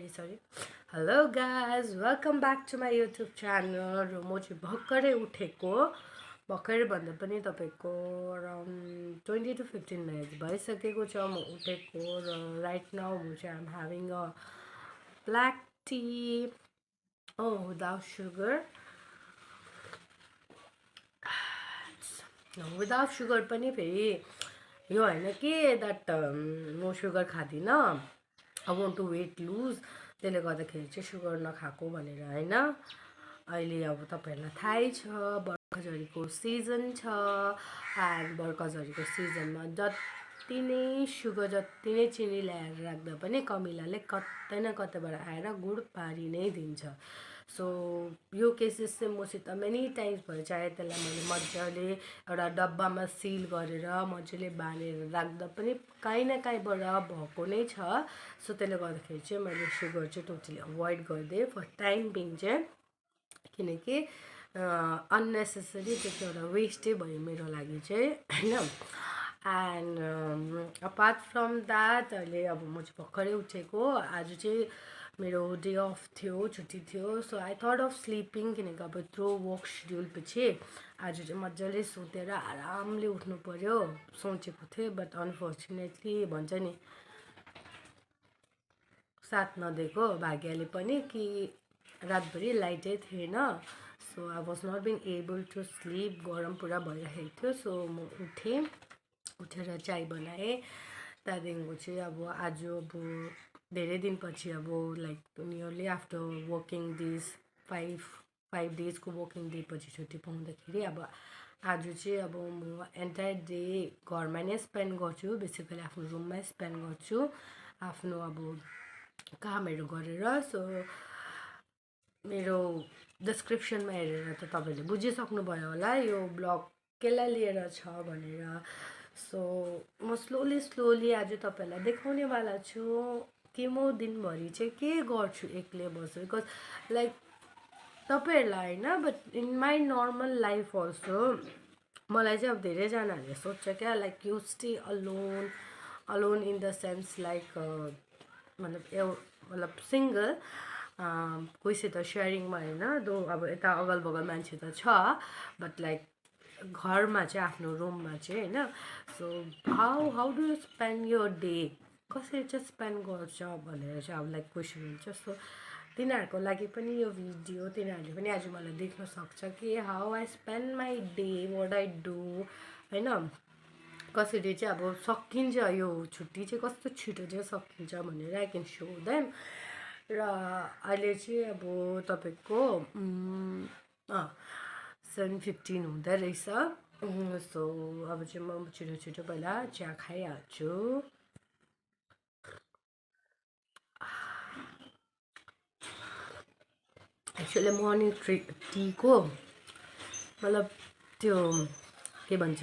sorry. Hello guys, welcome back to my YouTube channel. र म चाहिँ भर्खरै उठेको भर्खरै भन्दा पनि तपाईँको अराउन्ड 20 to 15 minutes भइसकेको छ म उठेको र राइट नाउ म चाहिँ I'm having a black tea without sugar without sugar पनि फेरि यो होइन कि द्याट म सुगर खाँदिनँ I want to weight lose त्यसले गर्दाखेरि चाहिँ सुगर नखाएको भनेर होइन अहिले अब तपाईँहरूलाई थाहै छ बर्खझरीको सिजन छ एन्ड बर्खझरीको सिजनमा जति नै सुगर जति नै चिनी ल्याएर राख्दा पनि कमिलाले कतै न कतैबाट आएर गुड पारी नै दिन्छ सो यो केसेस चाहिँ मसित मेनी टाइम्स भयो चाहे त्यसलाई मैले मजाले एउटा डब्बामा सिल गरेर मजाले बाँधेर राख्दा पनि काहीँ न काहीँबाट भएको नै छ सो त्यसले गर्दाखेरि चाहिँ मैले सुगर चाहिँ टोटली अभोइड गरिदिएँ फर टाइम बिङ चाहिँ किनकि अननेसेसरी त्यो चाहिँ एउटा वेस्टै भयो मेरो लागि चाहिँ होइन एन्ड अपार्ट फ्रम द्याट अहिले अब म चाहिँ भर्खरै उठेको आज चाहिँ मेरो डे अफ थियो छुट्टी थियो so I thought of sleeping किनकि अब यत्रो वर्क सेड्युल पछि आज चाहिँ मजाले सुतेर आरामले उठ्नु पर्यो सोचेको थिएँ बट अनफर्चुनेटली भन्छ नि साथ नदिएको भाग्यले पनि कि रातभरि लाइटै थिएन so I was not being able to sleep गरम पुरा भइरहेको थियो सो म उठेर चाय बनाएँ त्यहाँदेखिको चाहिँ अब आज अब धेरै दिनपछि अब like nearly after working days five डेजको वर्किङ डे पछि छुट्टी पाउँदाखेरि अब आज चाहिँ अब म एन्टायर डे घरमा नै स्पेन्ड गर्छु बेसिकली आफ्नो रुममै स्पेन्ड गर्छु आफ्नो अब कामहरू गरेर सो मेरो डिस्क्रिप्सनमा हेरेर त तपाईँले बुझिसक्नुभयो होला यो ब्लग केलाई लिएर छ भनेर सो म स्लोली आज तपाईँहरूलाई देखाउनेवाला छु कि म दिनभरि चाहिँ के गर्छु एक्लै बस्छु बिकज लाइक तपाईँहरूलाई होइन but in my normal life also मलाई चाहिँ अब धेरैजनाहरूले सोध्छ क्या like you stay alone in the sense like मतलब सिङ्गल कोहीसित सेयरिङमा होइन दो अब यता अगल बगल मान्छे त छ बट लाइक घरमा चाहिँ आफ्नो रुममा चाहिँ होइन so how do you spend your day कसरी चाहिँ स्पेन्ड गर्छ भनेर चाहिँ अब लाइक क्वेसन हुन्छ सो तिनीहरूको लागि पनि यो भिडियो तिनीहरूले पनि आज मलाई देख्न सक्छ कि how I spend my day what I do होइन कसरी चाहिँ अब सकिन्छ यो छुट्टी चाहिँ कस्तो छिटो चाहिँ सकिन्छ भनेर आई क्यान सो देम र अहिले चाहिँ अब तपाईँको 7:15 हुँदो रहेछ सो अब चाहिँ म छिटो पहिला चिया खाइहाल्छु एक्चुअली मर्निङ टीको मतलब त्यो के भन्छ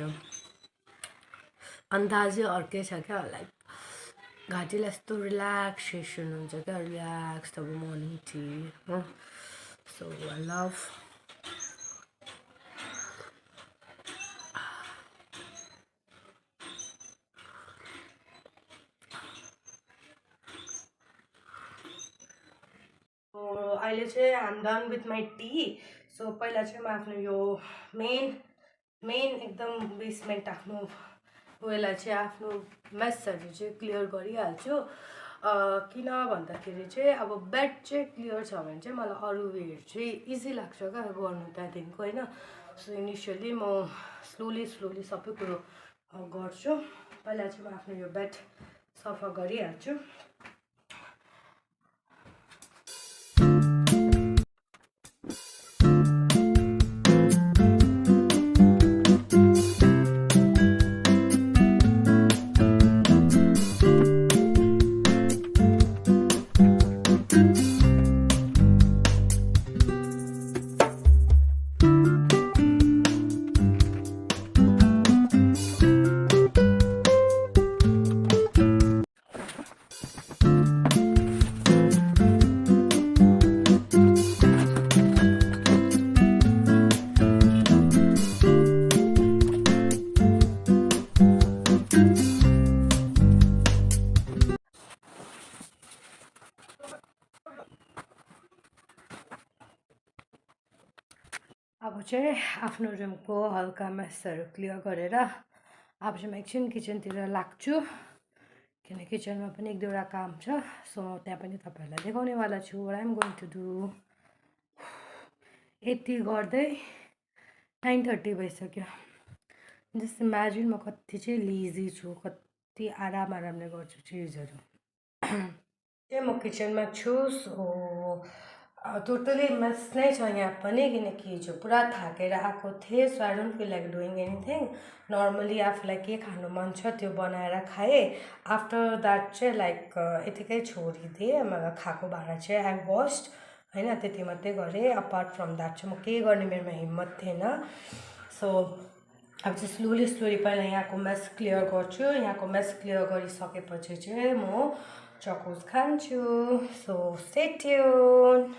अन्दाजै अर्कै छ क्या लाइक घाँटीलाई यस्तो रिल्याक्सेसन हुन्छ क्या रिल्याक्स अब morning tea so I love अहिले चाहिँ I'm done with my tea so पहिला चाहिँ म आफ्नो यो मेन एकदम बेसमेन्ट आफ्नो उयोलाई चाहिँ आफ्नो मेसहरू चाहिँ क्लियर गरिहाल्छु किन भन्दाखेरि चाहिँ अब बेड चाहिँ क्लियर छ भने चाहिँ मलाई अरू उयोहरू चाहिँ इजी लाग्छ क्या गर्नु त्यहाँदेखिको होइन सो इनिसियली म स्लोली सबै कुरो गर्छु पहिला चाहिँ म आफ्नो यो बेड सफा गरिहाल्छु चाहिँ आफ्नो रुमको हल्का मेसहरू क्लियर गरेर अब चाहिँ म एकछिन किचनतिर लाग्छु, किन किचनमा पनि एक दुईवटा काम छ। सो म त्यहाँ पनि तपाईँहरूलाई देखाउनेवाला छु what I'm going to do। यति गर्दै 9:30 भइसक्यो। जस्ट इमेजिन म कति चाहिँ लेजी छु, कति आरामले गर्छु चिजहरू। चाहिँ म किचनमा छु। सो टोटली मेस नै छ यहाँ पनि, किनकि हिजो पुरा थाकेर आएको थिएँ। So I don't feel like doing anything. Normally आफूलाई के खानु मन छ त्यो बनाएर खाएँ। आफ्टर द्याट चाहिँ लाइक यतिकै छोडिदिएँ। मलाई खाएको भाँडा चाहिँ आई वास्ड होइन, त्यति मात्रै गरेँ। अपार्ट फ्रम द्याट चाहिँ म केही गर्ने मेरोमा हिम्मत थिएन। सो अब चाहिँ स्लोली पहिला यहाँको मेस क्लियर गर्छु। यहाँको मेस क्लियर गरिसकेपछि चाहिँ म चकोस खान्छु। So stay tune.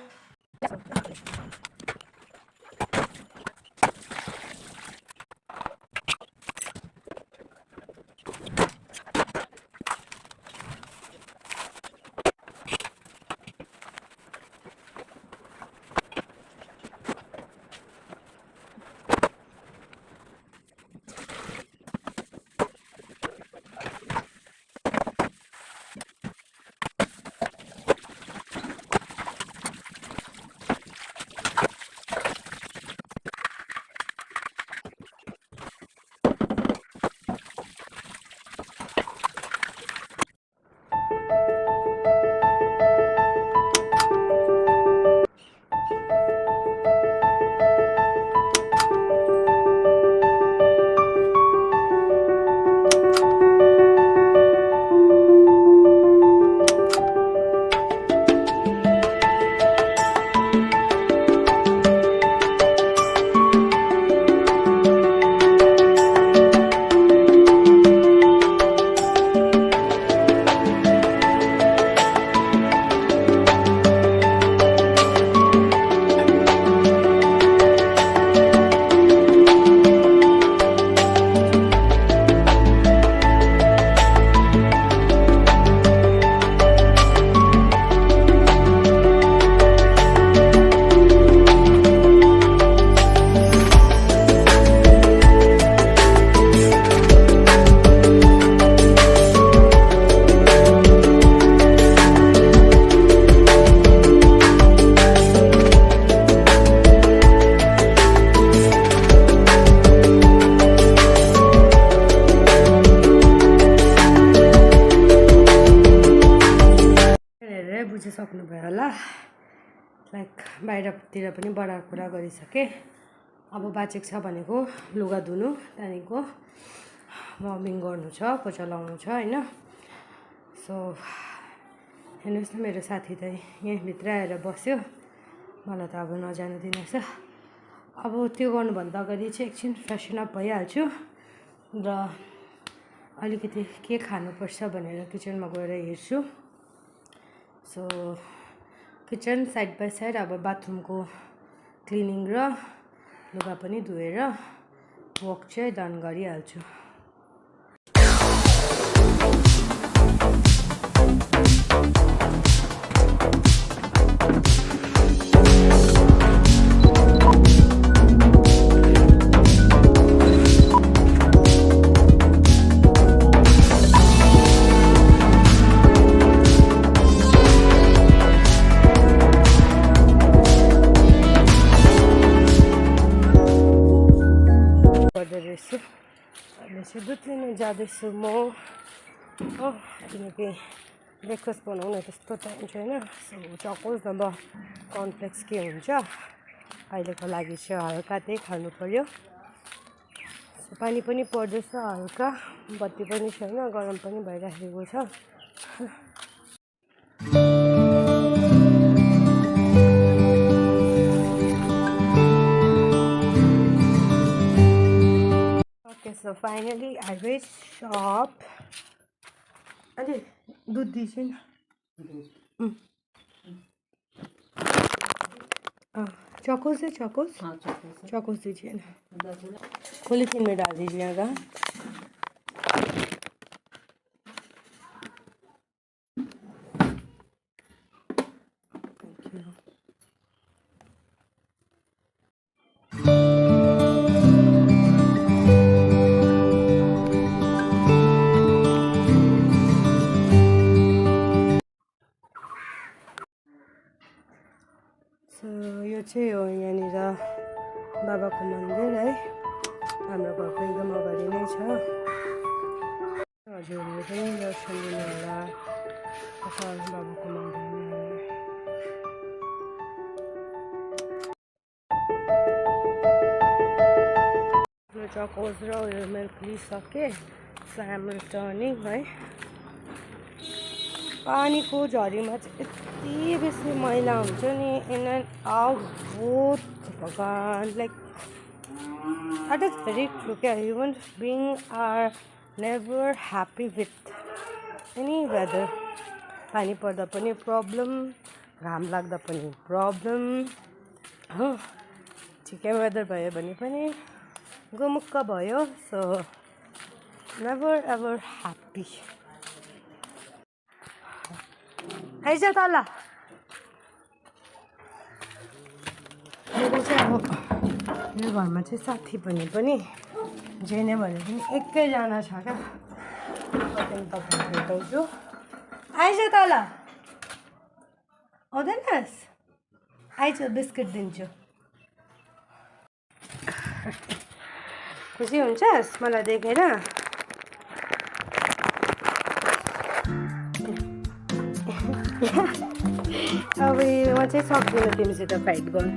सक्नुभयो होला। लाइक बाहिरतिर पनि बडा कुरा गरिसकेँ। अब बाँचेको छ भनेको लुगा धुनु, त्यहाँदेखिको मर्निङ गर्नु छ, पोचा लाउनु छ होइन। सो हेर्नुहोस् न, मेरो साथी त यहीँभित्र आएर बस्यो, मलाई त अब नजानु दिनेछ। अब त्यो गर्नुभन्दा अगाडि चाहिँ एकछिन फ्रेसन अप भइहाल्छु र अलिकति के खानुपर्छ भनेर किचनमा गएर हेर्छु। So kitchen side by side अब बाथरुमको क्लिनिङ र लुगा पनि धोएर वक चाहिँ डन गरिहाल्छु। दुध लिनु जाँदैछु म हो, किनकि ब्रेकफास्ट बनाउनु त्यस्तो टाइम छैन। सो चकोस नभए कर्नफ्लेक्स के हुन्छ अहिलेको लागि चाहिँ हल्का त्यही खानु पर्यो। सो पानी पनि पर्दैछ हल्का, बत्ती पनि छैन, गरम पनि भइराखेको छ। So finally I reached shop. अरे दूध दीजिए ना। चॉकोस है, चॉकोस? हाँ चॉकोस। चॉकोस दीजिए ना। पॉलीथीन में डाल दीजिएगा। Thank you. चाहिँ हो यहाँनिर बाबाको मन्दिर है, हाम्रो घरको एकदम अगाडि नै छ। हजुरहरूले पनि दर्शन लिनुहोला बाबाको मन्दिरमा। यो चकोस र उयो मिल्क लिइसकेँ, सो आम रिटर्निङ है। पानीको झरीमा चाहिँ यति बेसी मैला हुन्छ नि, इन एन्ड आउट बोथ, भगवान। Like that is very true क्या, human being are never happy with any weather. पानी पर्दा पनि प्रब्लम, घाम लाग्दा पनि प्रब्लम हो, ठिकै वेदर भयो भने पनि गुमुक्क भयो। So never ever happy. आइज तल। मेरो चाहिँ अब मेरो घरमा चाहिँ साथी पनि जे नै भने पनि एकैजना छ क्या, तपाईँ भेटाउँछु। आइज तल, आउँदैनस्? आइज, बिस्किट दिन्छु। खुसी हुन्छस् मलाई देखेर? अब म चाहिँ सक्दिनँ तिमीसित फाइट गर्नु।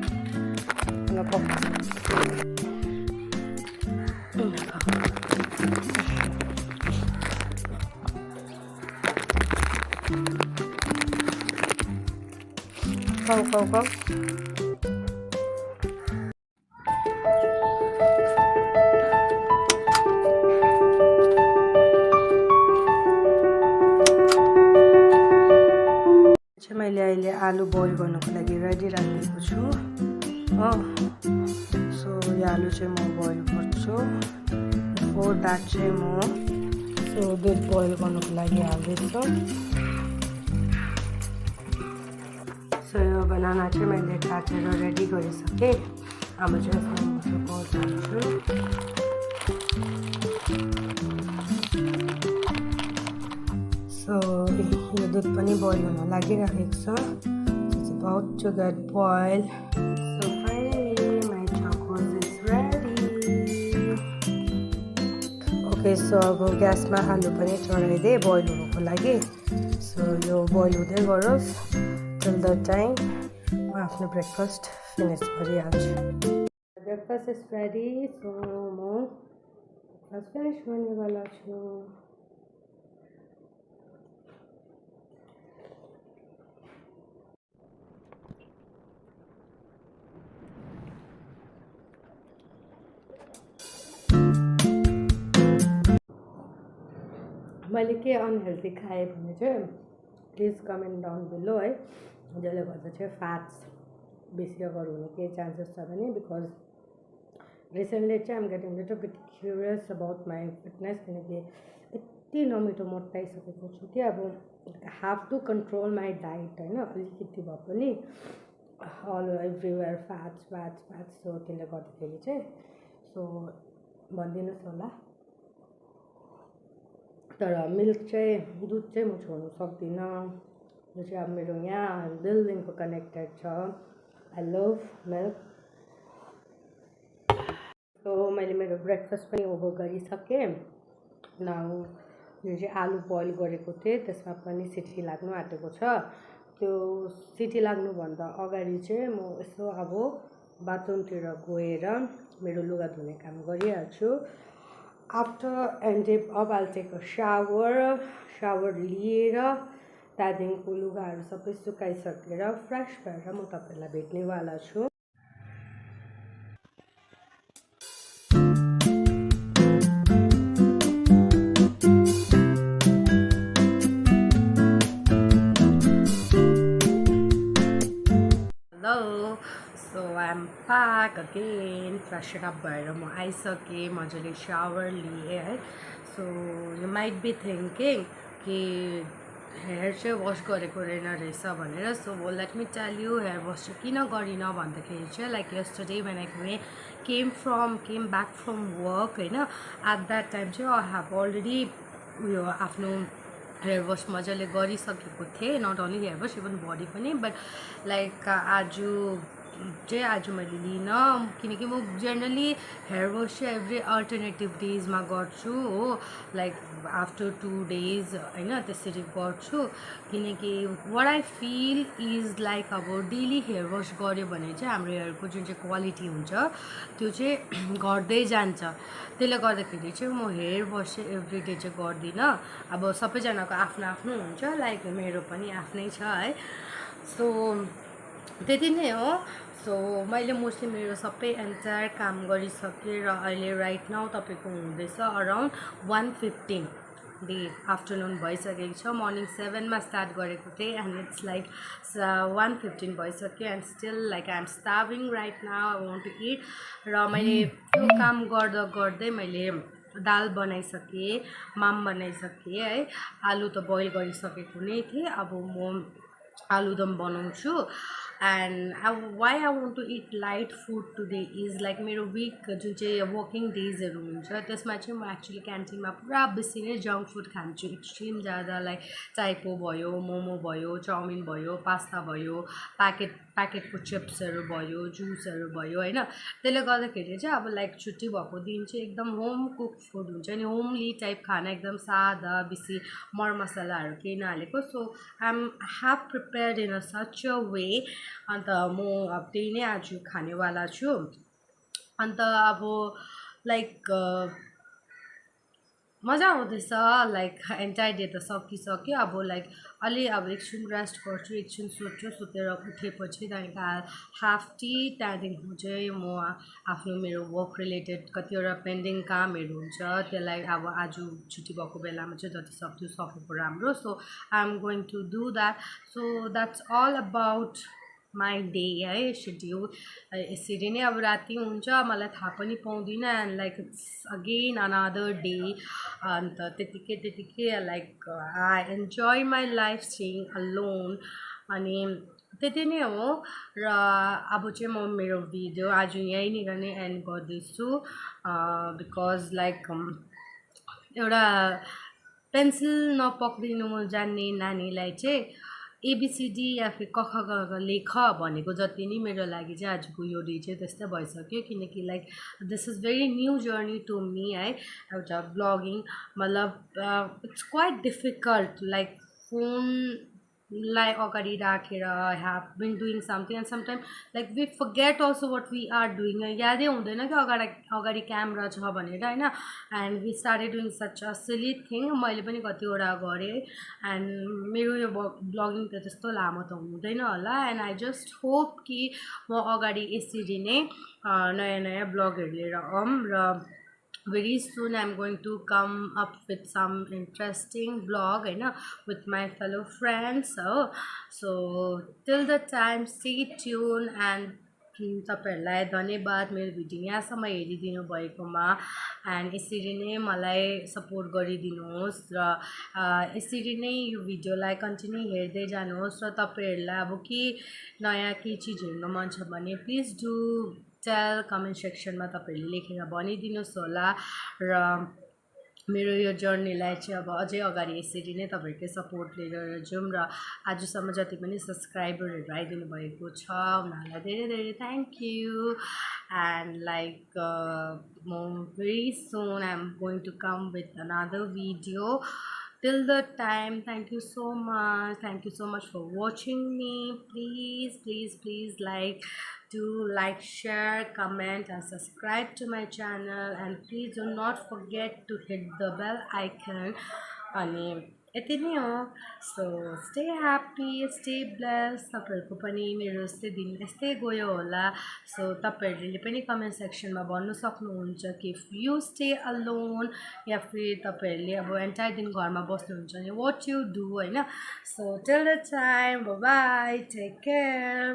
खाऊ मैले अहिले आलु बोइल गर्नको लागि रेडी राखेको छु हो। सो यो आलु चाहिँ म बोइल गर्छु। बिफोर द्याट चाहिँ म दुध बोइल गर्नको लागि हाल्दैछु। सो यो बनाना चाहिँ मैले काटेर रेडी गरिसकेँ। अब चाहिँ यसमा हाल्छु। सो यो दुध पनि बोइल हुन लागिरहेको छ। It's about to get boiled. So finally my chocos is ready. Okay, so अब ग्यासमा आलु पनि चढाइदिएँ बोइल हुनुको लागि। सो यो बोइल हुँदै गरोस्। टिल द टाइम म आफ्नो ब्रेकफास्ट फिनिस गरिहाल्छु। Breakfast is ready. सो म ब्रेकफास्ट फिनिस गर्नेवाला छु। मैले के अनहेल्दी खाएँ भने चाहिँ प्लिज कमेन्ट डाउन बिलो है, जसले गर्दा चाहिँ फ्याट्स बेसी अगर हुने केही चान्सेस छ भने। बिकज रिसेन्टली चाहिँ I'm getting little bit curious about my fitness, किनकि यति नमिठो मोटाइसकेको छु कि अब have to control my diet होइन, अलिकति भए पनि अल एभ्रिवेयर फ्याट्स। सो त्यसले गर्दाखेरि चाहिँ सो भनिदिनुहोस् होला। तर मिल्क चाहिँ दुध चाहिँ म छोड्नु सक्दिनँ, जो चाहिँ अब मेरो यहाँ दिलदेखिको कनेक्टेड छ। I love milk. सो मैले मेरो ब्रेकफास्ट पनि ओभर गरिसकेँ। नाउ यो चाहिँ आलु बोइल गरेको थिएँ, त्यसमा पनि सिटी लाग्नु आँटेको छ। त्यो सिटी लाग्नुभन्दा अगाडि चाहिँ म यसो अब बाथरुमतिर गएर मेरो लुगा धुने काम गरिहाल्छु। आफ्टर एन्ड अब आइल टेक अ सावर लिएर त्यहाँदेखिको लुगाहरू सबै सुकाइसकेर फ्रेस भएर म तपाईँलाई भेट्नेवाला छु। Hello, so I am back again. Freshen up भएर म आइसकेँ, मजाले सावर लिएँ है। So you might be thinking कि हेयर चाहिँ वास गरेको रहेन रहेछ भनेर। So let me tell you, hair wash चाहिँ किन गरिनँ भन्दाखेरि चाहिँ like yesterday when I came back from work होइन, एट द्याट टाइम चाहिँ आई हेभ अलरेडी उयो आफ्नो हेयर वास मजाले गरिसकेको थिएँ। Not only hair wash, even body पनि। बट लाइक आज चाहिँ आज मैले लिइनँ किनकि म जेनरली हेयर वास चाहिँ एभ्री अल्टरनेटिभ डेजमा गर्छु हो लाइक आफ्टर 2 days होइन त्यसरी गर्छु किनकि what I feel is like अब डेली हेयर वास गऱ्यो भने चाहिँ हाम्रो हेयरको जुन चाहिँ क्वालिटी हुन्छ त्यो चाहिँ घट्दै जान्छ त्यसले गर्दाखेरि चाहिँ म हेयर वास चाहिँ एभ्री डे चाहिँ गर्दिनँ अब सबैजनाको आफ्नो आफ्नो हुन्छ लाइक मेरो पनि आफ्नै छ है सो त्यति नै हो सो मैले मोस्टली मेरो सबै एन्टायर काम गरिसकेँ र अहिले राइट नाउ तपाईँको हुँदैछ अराउन्ड 1:15 डे आफ्टरनुन भइसकेको छ मर्निङ 7मा स्टार्ट गरेको थिएँ एन्ड इट्स लाइक 1:15 भइसक्यो and still like I am starving right now I want to eat र मैले त्यो काम गर्दा गर्दै मैले दाल बनाइसकेँ माम बनाइसकेँ है आलु त बोइल गरिसकेको नै थिएँ अब म आलुदम बनाउँछु and why I want to eat light food today is like मेरो विक जुन चाहिँ वर्किङ डेजहरू हुन्छ त्यसमा चाहिँ म एक्चुली क्यान्टिनमा पुरा बेसी नै जङ्क फुड खान्छु एक्सट्रिम ज्यादा लाइक चाइपो भयो मोमो भयो चाउमिन भयो पास्ता भयो प्याकेटको चिप्सहरू भयो जुसहरू भयो होइन त्यसले गर्दाखेरि चाहिँ अब लाइक छुट्टी भएको दिन चाहिँ एकदम होम कुक फुड हुन्छ नि होमली टाइप खाना एकदम सादा बेसी मरमसलाहरू केही नहालेको so I am have prepared in a such a way अन्त म अब त्यही नै आज खानेवाला छु अन्त अब लाइक मजा आउँदैछ लाइक एन्टायर डे त सकिसक्यो अब लाइक अलि अब एकछिन रेस्ट गर्छु एकछिन सोध्छु सुतेर उठेपछि त्यहाँदेखि हाफ टी त्यहाँदेखि चाहिँ म आफ्नो मेरो वर्क रिलेटेड कतिवटा पेन्डिङ कामहरू हुन्छ त्यसलाई अब आज छुट्टी भएको बेलामा चाहिँ जति सक्दो सकेको राम्रो so I am going to do that so that's all about my day है सेड्युल यसरी नै अब राति हुन्छ मलाई थाहा पनि पाउँदिनँ and like it's again another day अन्त त्यतिकै like I enjoy my life staying alone अनि त्यति नै हो र अब चाहिँ म मेरो भिडियो आज यहीँनिर नै एन्ड गर्दैछु बिकज लाइक एउटा पेन्सिल नपक्रिनु जान्ने नानीलाई चाहिँ एबिसिडी या फिर क ख ग घ लेख भनेको जति नै मेरो लागि चाहिँ आजको यो डे चाहिँ त्यस्तै भइसक्यो किनकि like this is very new journey to me है एउटा ब्लगिङ मतलब इट्स क्वाइट डिफिकल्ट लाइक फोनलाई अगाडि राखेर I have been doing something and sometime like we forget also what we are doing यादै हुँदैन कि अगाडि क्यामेरा छ भनेर होइन and we started doing such a silly thing मैले पनि कतिवटा गरेँ एन्ड मेरो यो ब्लगिङ त त्यस्तो लामो त हुँदैन होला एन्ड आई जस्ट होप कि म अगाडि यसरी नै नयाँ नयाँ ब्लगहरू लिएर आऊँ र very soon I'm going to come up with some interesting blog with my fellow friends so till the time stay tuned and तपाईहरुलाई धन्यवाद मेरो भिडियो यहाँसम्म हेरिदिनु भएकोमा एन्ड यसरी नै मलाई सपोर्ट गरिदिनुहोस् र यसरी नै यो भिडियोलाई कन्टिन्यू हेर्दै जानुहोस् र तपाईहरुलाई अब के नयाँ के चीज हेर्न मन छ भने प्लिज डु टेल कमेन्ट सेक्सनमा तपाईहरुले लेखेर भनिदिनुहोस् होला र मेरो यो जर्नीलाई चाहिँ अब अझै अगाडि यसरी नै तपाईहरुकै सपोर्ट लिएर जाउँ र आजसम्म जति पनि सब्स्क्राइबरहरु आइदिनु भएको छ उनीहरुलाई धेरै धेरै thank you and like very soon I'm going to come with another video. Till the time, thank you so much for watching me. Please like, share, comment and subscribe to my channel, and please do not forget to hit the bell icon. अनि यति नै हो so stay happy stay bless तपाईहरुको पनि मेरो यस्तै दिन यस्तै गयो होला सो तपाईहरुले पनि कमेन्ट सेक्सनमा भन्नु सक्नुहुन्छ कि इफ यु स्टे अलोन या फिर तपाईहरुले अब एन्टायर दिन घरमा बस्नुहुन्छ भने व्हाट यु डु हैन so till the time bye bye take care